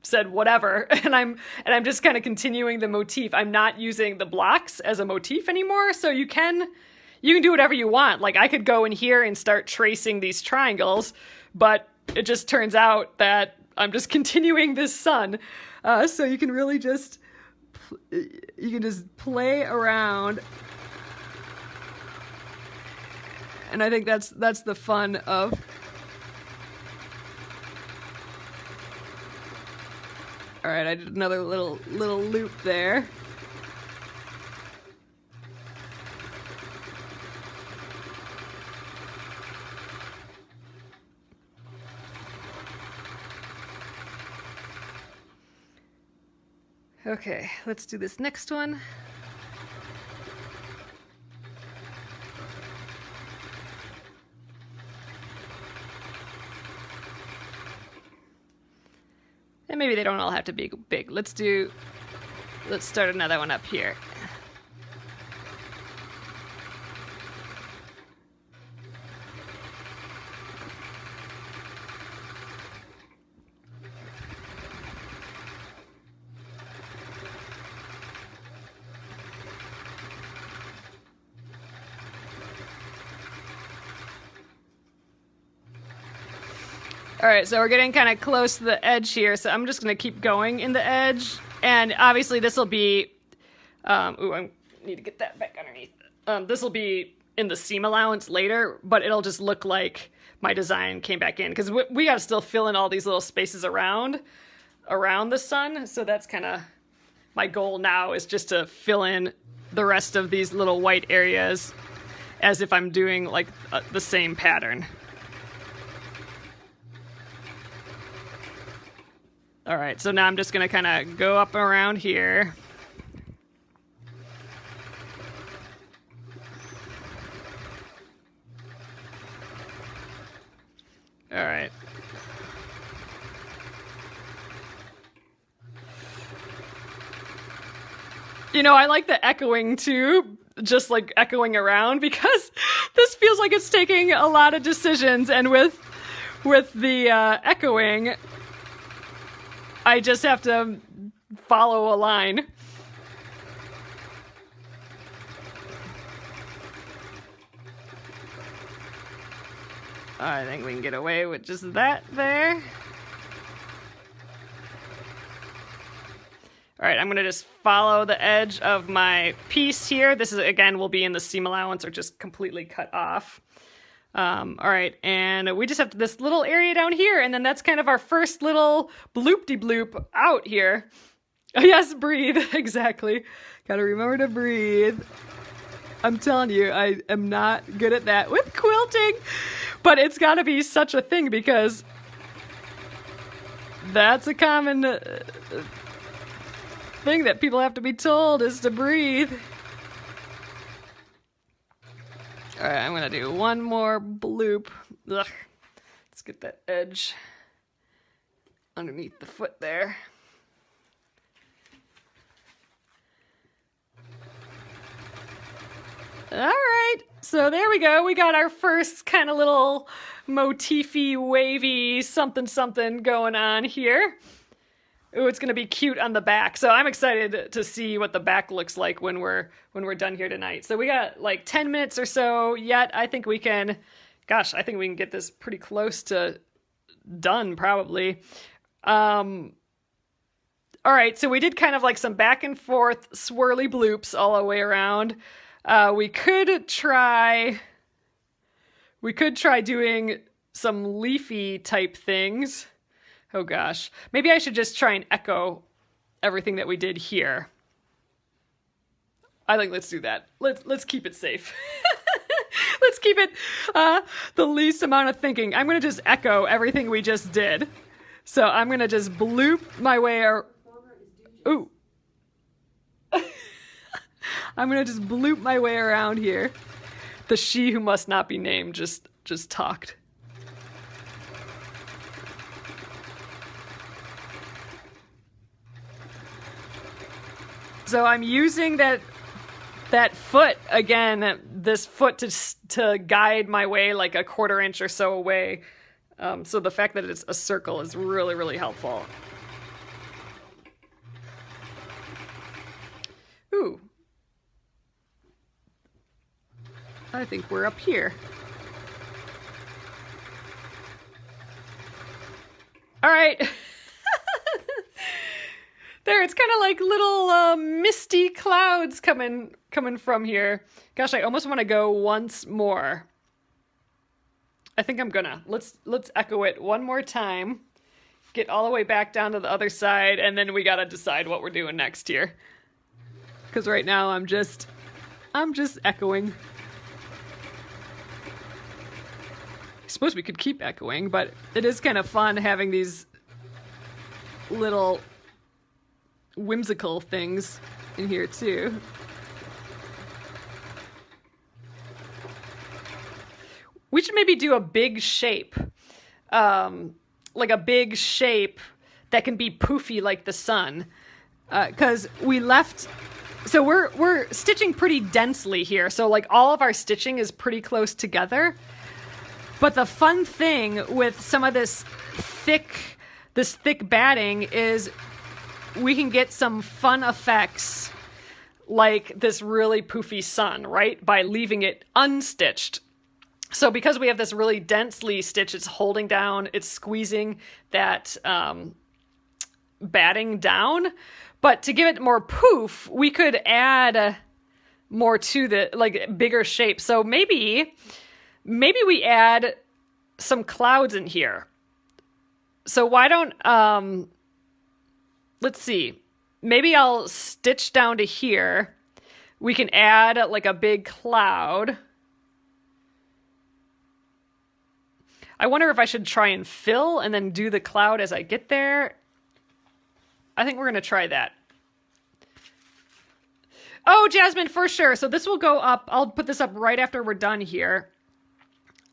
A: said whatever, and I'm just kind of continuing the motif. I'm not using the blocks as a motif anymore, so you can do whatever you want. Like I could go in here and start tracing these triangles, but it just turns out that I'm just continuing this sun. So you can really just play around. And I think that's the fun of. All right, I did another little loop there. Okay, let's do this next one. And maybe they don't all have to be big. Let's start another one up here. All right, so we're getting kind of close to the edge here, so I'm just going to keep going in the edge. And obviously this will be, I need to get that back underneath. This will be in the seam allowance later, but it'll just look like my design came back in, because we got to still fill in all these little spaces around the sun. So that's kind of my goal now, is just to fill in the rest of these little white areas as if I'm doing like the same pattern.
B: All right, so now I'm just gonna kind of go up around here. All right. You know, I like the echoing too, just like echoing around, because this feels like it's taking a lot of decisions, and with the echoing, I just have to follow a line. I think we can get away with just that there. All right, I'm gonna just follow the edge of my piece here. This is, again, will be in the seam allowance or just completely cut off. All right, and we just have this little area down here, and then that's kind of our first little bloop-de-bloop out here. Oh, yes, breathe, exactly. Gotta remember to breathe. I'm telling you, I am not good at that with quilting, but it's gotta be such a thing, because that's a common thing that people have to be told, is to breathe. All right, I'm gonna do one more bloop. Ugh. Let's get that edge underneath the foot there. All right, so there we go. We got our first kind of little motify, wavy something something going on here. Ooh, it's gonna be cute on the back. So I'm excited to see what the back looks like when we're done here tonight. So we got like 10 minutes or so yet. I think we can, gosh, I think we can get this pretty close to done probably. All right, so we did kind of like some back and forth swirly bloops all the way around. We could try doing some leafy type things. Oh gosh, maybe I should just try and echo everything that we did here. I think let's do that. Let's keep it safe. Let's keep it the least amount of thinking. I'm gonna just echo everything we just did. So I'm gonna just bloop my way ooh. I'm gonna just bloop my way around here. The she who must not be named just talked. So I'm using that foot again, this foot to guide my way like a 1/4 inch or so away. So the fact that it's a circle is really, really helpful. Ooh. I think we're up here. All right. There, it's kind of like little misty clouds coming from here. Gosh, I almost want to go once more. I think I'm gonna. Let's echo it one more time. Get all the way back down to the other side, and then we gotta decide what we're doing next here. Because right now I'm just echoing. I suppose we could keep echoing, but it is kind of fun having these little whimsical things in here too. We should maybe do a big shape, like a big shape that can be poofy like the sun, because we left. So we're stitching pretty densely here. So like all of our stitching is pretty close together. But the fun thing with some of this thick batting is we can get some fun effects like this really poofy sun, right? By leaving it unstitched. So because we have this really densely stitched, it's holding down, it's squeezing that batting down. But to give it more poof, we could add more to the, like, bigger shape. So maybe we add some clouds in here. So why don't, let's see. Maybe I'll stitch down to here. We can add like a big cloud. I wonder if I should try and fill and then do the cloud as I get there. I think we're going to try that. Oh, Jasmine, for sure. So this will go up. I'll put this up right after we're done here.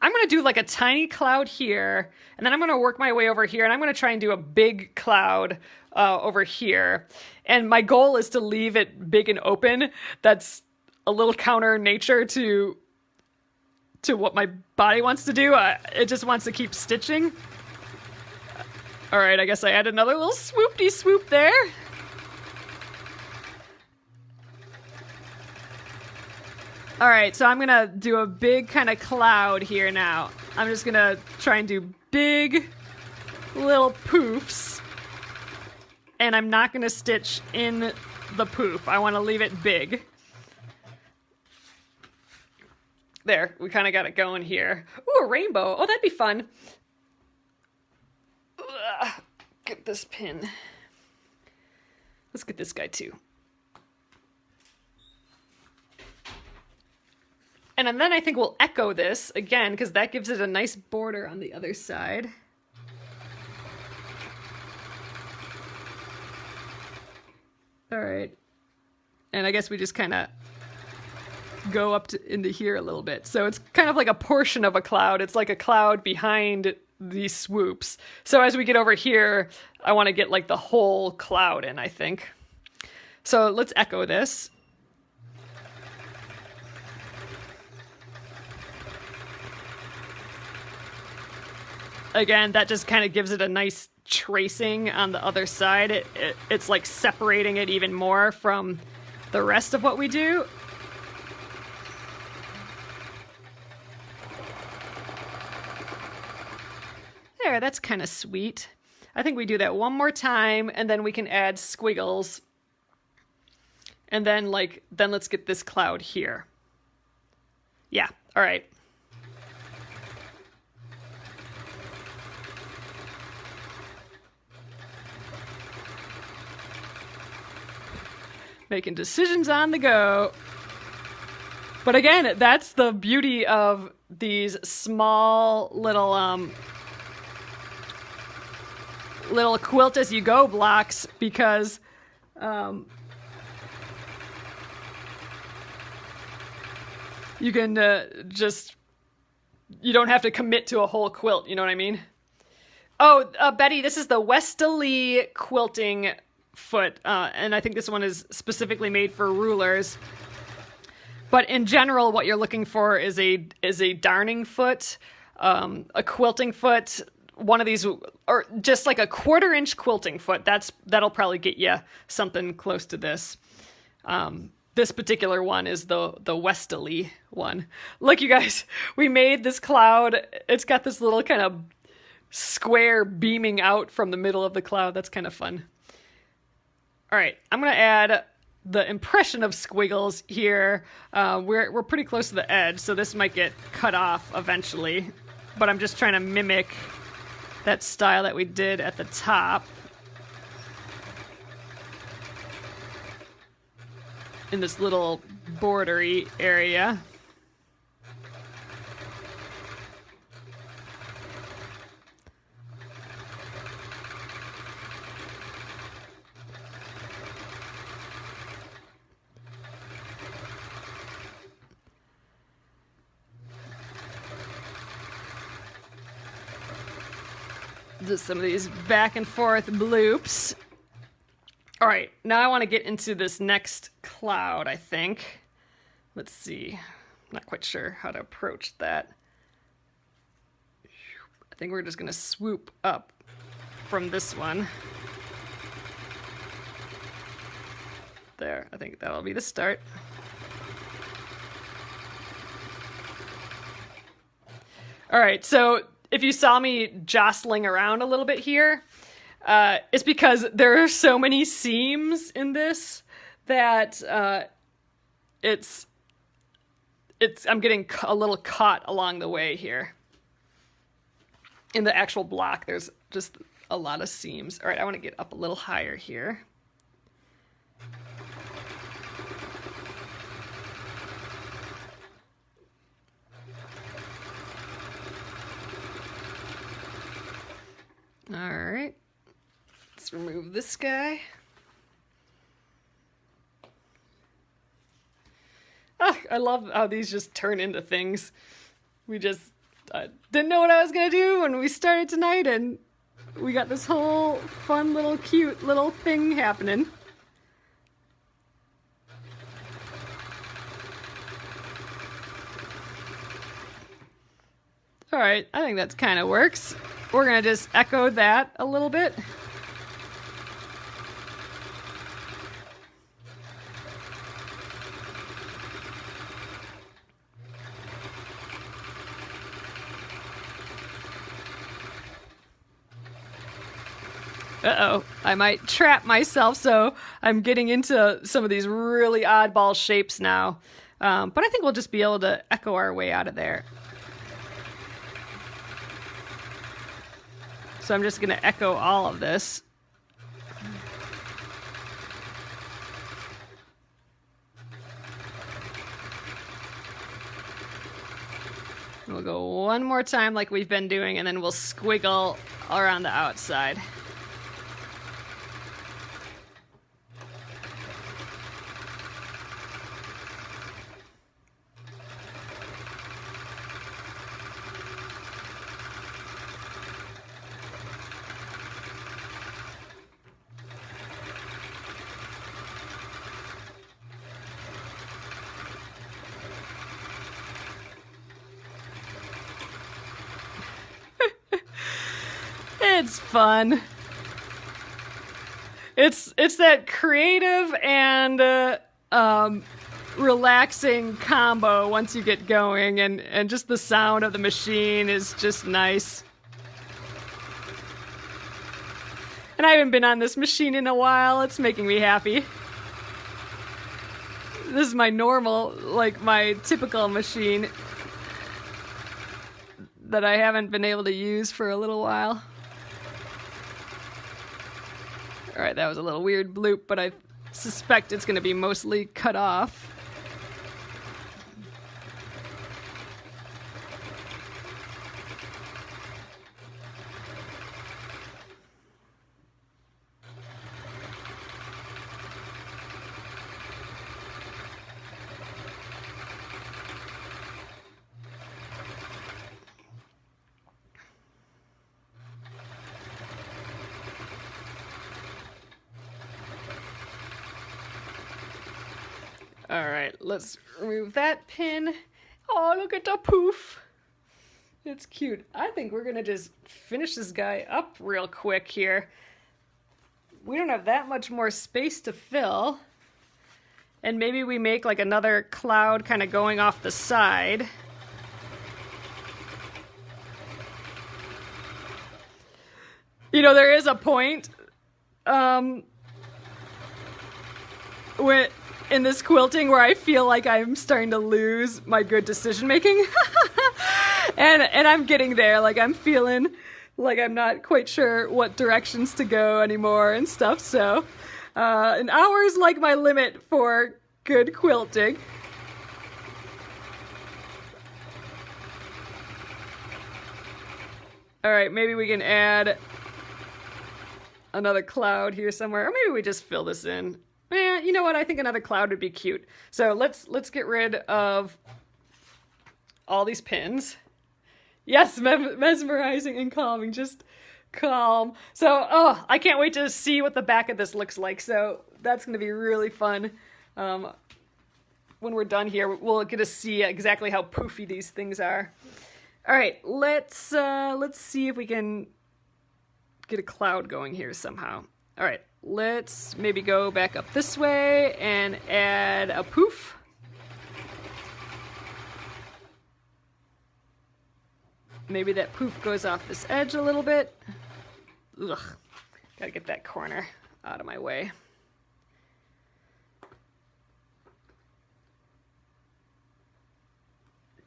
B: I'm going to do like a tiny cloud here, and then I'm going to work my way over here, and I'm going to try and do a big cloud over here. And my goal is to leave it big and open. That's a little counter nature to what my body wants to do. It just wants to keep stitching. All right, I guess I added another little swoop-de-swoop there. All right, so I'm going to do a big kind of cloud here now. I'm just going to try and do big little poofs. And I'm not going to stitch in the poof. I want to leave it big. There, we kind of got it going here. Ooh, a rainbow. Oh, that'd be fun. Get this pin. Let's get this guy too. And then I think we'll echo this again, because that gives it a nice border on the other side. All right. And I guess we just kind of go up into here a little bit. So it's kind of like a portion of a cloud. It's like a cloud behind these swoops. So as we get over here, I want to get like the whole cloud in, I think. So let's echo this. Again, that just kind of gives it a nice tracing on the other side. It's like separating it even more from the rest of what we do. There, that's kind of sweet. I think we do that one more time, and then we can add squiggles. And then let's get this cloud here. Yeah, all right. Making decisions on the go. But again, that's the beauty of these small little little quilt as you go blocks, because you can you don't have to commit to a whole quilt, you know what I mean? Oh, Betty, this is the Westerly quilting foot, and I think this one is specifically made for rulers. But in general, what you're looking for is a darning foot, a quilting foot, one of these, or just like a 1/4-inch quilting foot. That'll probably get you something close to this. This particular one is the Westerly one. Look, you guys, we made this cloud. It's got this little kind of square beaming out from the middle of the cloud. That's kind of fun. All right, I'm going to add the impression of squiggles here. We're pretty close to the edge, so this might get cut off eventually. But I'm just trying to mimic that style that we did at the top. In this little bordery area. Just some of these back and forth bloops. All right, now I want to get into this next cloud, I think. Let's see. I'm not quite sure how to approach that. I think we're just going to swoop up from this one. There, I think that'll be the start. All right, so if you saw me jostling around a little bit here, it's because there are so many seams in this that I'm getting a little caught along the way here. In the actual block, there's just a lot of seams. All right, I want to get up a little higher here. All right, let's let's remove this guy. Ah, I love how these just turn into things. We just didn't know what I was gonna do when we started tonight, and we got this whole fun little cute little thing happening. All right, I think that kind of works. We're gonna just echo that a little bit. Uh-oh, I might trap myself, so I'm getting into some of these really oddball shapes now. But I think we'll just be able to echo our way out of there. So I'm just going to echo all of this. We'll go one more time like we've been doing, and then we'll squiggle around the outside. It's fun. It's that creative and relaxing combo once you get going, and just the sound of the machine is just nice. And I haven't been on this machine in a while. It's making me happy. This is my normal, like my typical machine that I haven't been able to use for a little while. All right, that was a little weird bloop, but I suspect it's going to be mostly cut off. All right, let's remove that pin. Oh, look at the poof. It's cute. I think we're gonna just finish this guy up real quick here. We don't have that much more space to fill. And maybe we make like another cloud kind of going off the side. You know, there is a point in this quilting where I feel like I'm starting to lose my good decision making. and I'm getting there. Like, I'm feeling like I'm not quite sure what directions to go anymore and stuff. So an hour is like my limit for good quilting. All right, maybe we can add another cloud here somewhere, or maybe we just fill this in. Yeah, you know what? I think another cloud would be cute. So let's get rid of all these pins. Yes, mesmerizing and calming. Just calm. So, oh, I can't wait to see what the back of this looks like. So that's going to be really fun. When we're done here, we'll get to see exactly how poofy these things are. All right, let's see if we can get a cloud going here somehow. All right. Let's maybe go back up this way and add a poof. Maybe that poof goes off this edge a little bit. Ugh, gotta get that corner out of my way.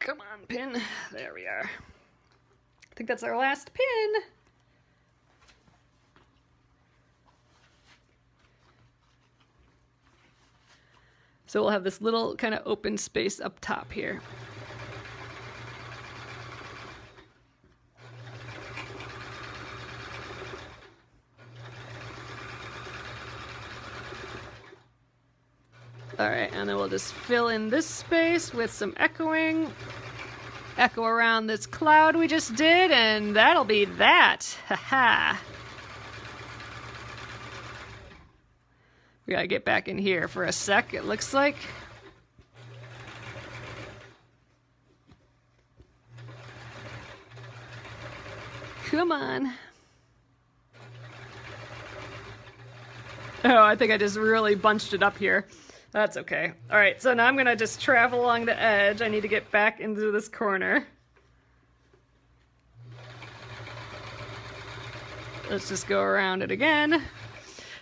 B: Come on, pin. There we are. I think that's our last pin. So we'll have this little kind of open space up top here. All right, and then we'll just fill in this space with some echoing. Echo around this cloud we just did, and that'll be that. Haha. We gotta get back in here for a sec, it looks like. Come on. Oh, I think I just really bunched it up here. That's okay. All right, so now I'm gonna just travel along the edge. I need to get back into this corner. Let's just go around it again.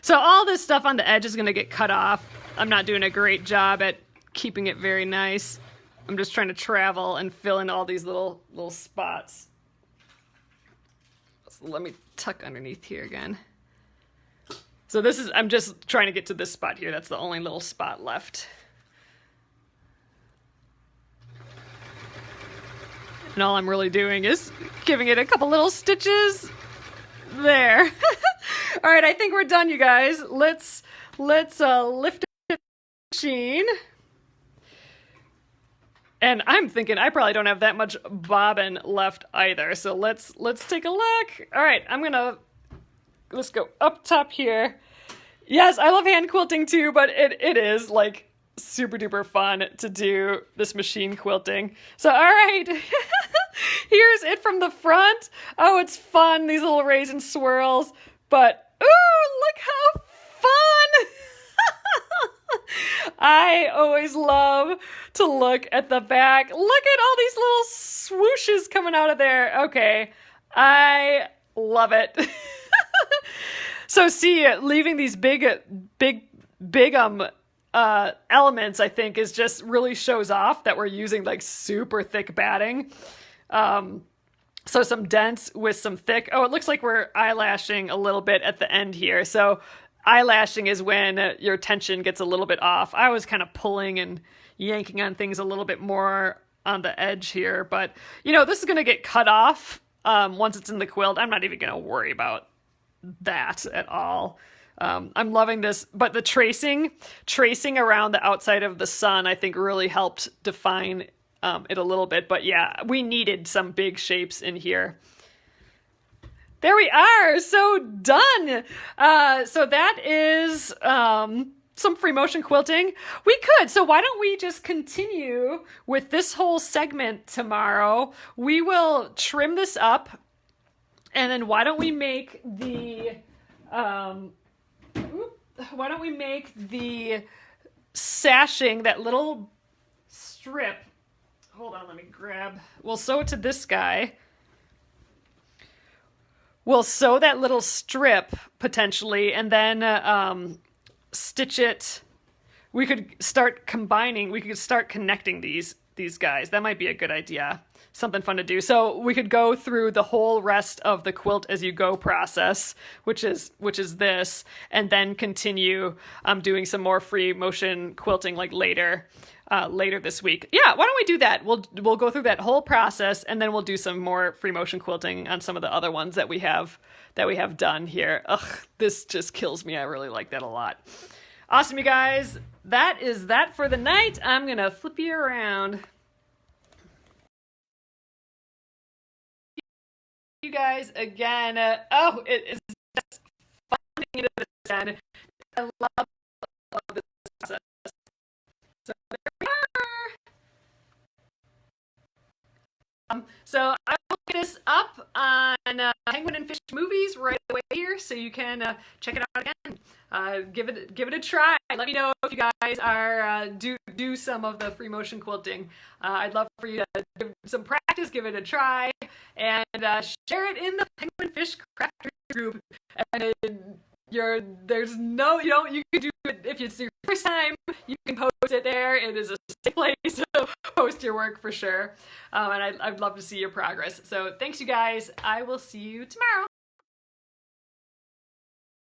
B: So all this stuff on the edge is gonna get cut off. I'm not doing a great job at keeping it very nice. I'm just trying to travel and fill in all these little spots. So let me tuck underneath here again. So this is, I'm just trying to get to this spot here. That's the only little spot left. And all I'm really doing is giving it a couple little stitches. There. All right, I think we're done, you guys. Let's lift the machine. And I'm thinking I probably don't have that much bobbin left either. So let's take a look. All right, let's go up top here. Yes, I love hand quilting too, but it is like super duper fun to do this machine quilting. So, all right, here's it from the front. Oh, it's fun, these little raisin swirls, but ooh, look how fun. I always love to look at the back. Look at all these little swooshes coming out of there. Okay, I love it. So see, leaving these big elements, I think, is just really shows off that we're using like super thick batting. So some dense with some thick. Oh, it looks like we're eyelashing a little bit at the end here. So eyelashing is when your tension gets a little bit off. I was kind of pulling and yanking on things a little bit more on the edge here, but you know, this is going to get cut off once it's in the quilt. I'm not even going to worry about that at all. I'm loving this, but the tracing around the outside of the sun, I think really helped define it a little bit, but yeah, we needed some big shapes in here. There we are, so done. So that is some free motion quilting. We could, so why don't we just continue with this whole segment tomorrow? We will trim this up, and then why don't we make the sashing, that little strip. Hold on, let me grab. We'll sew it to this guy. We'll sew that little strip potentially, and then stitch it. We could start combining. We could start connecting these guys. That might be a good idea. Something fun to do. So we could go through the whole rest of the quilt as you go process, which is this, and then continue doing some more free motion quilting like later this week. Yeah, why don't we do that? We'll go through that whole process, and then we'll do some more free motion quilting on some of the other ones that we have done here. Ugh, this just kills me. I really like that a lot. Awesome, you guys. That is that for the night. I'm gonna flip you around. You guys again. It is just fun into this again. I love this process. So there we are. So I will get this up on Penguin and Fish Movies right away here, so you can check it out again. Give it a try. Let me know if you guys are do some of the free motion quilting. I'd love for you to give some practice, give it a try, and share it in the Penguin Fish Crafters group. And you can do it if it's your first time. You can post it there. It is a safe place to post your work for sure. And I'd love to see your progress. So thanks, you guys. I will see you tomorrow.